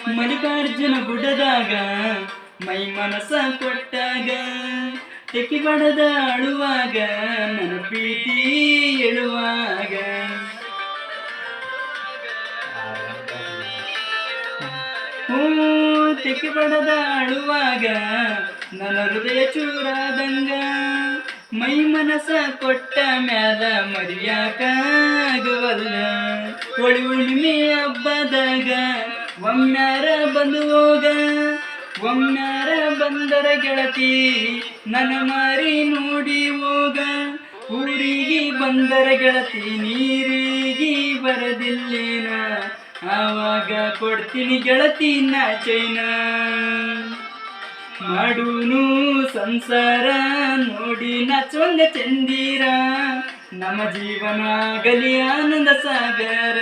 ಮಲ್ಲಿಕಾರ್ಜುನ ಗುಡ್ಡದಾಗ ಮೈ ಮನಸ ಕೊಟ್ಟಾಗ ತೆಕ್ಕಿ ಬಡದ ಅಳುವಾಗ ನನ್ನ ಪ್ರೀತಿ ಎಳುವಾಗ ತೆಕ್ಕಿ ಬಡದ ಅಳುವಾಗ ನನ್ನ ಹೃದಯ ಚೂರಾದಂಗ ಮೈ ಮನಸ ಕೊಟ್ಟ ಮ್ಯಾಲ ಮರಿಯಾಕಾಗವಲ್ಲ ಹೋಳಿ ಹುಣ್ಣಿಮೆ ಹಬ್ಬದಾಗ ಒಮ್ಮ್ಯಾರ ಬಂದು ಹೋಗ ಒಮ್ಮ್ಯಾರ ಬಂದರ ಗೆಳತಿ ನನ್ನ ಮಾರಿ ನೋಡಿ ಹೋಗ ಊರಿಗೆ ಬಂದರ ಗೆಳತಿ ನೀರಿಗೆ ಬರದಿಲ್ಲೇನ ಆವಾಗ ಕೊಡ್ತೀನಿ ಗೆಳತಿ ನಾ ಚೈನ ಮಾಡೂನು ಸಂಸಾರ ನೋಡಿ ನಾಚೊಂದ ಚಂದೀರ ನಮ್ಮ ಜೀವನ ಗಲಿ ಆನಂದ ಸಾಗರ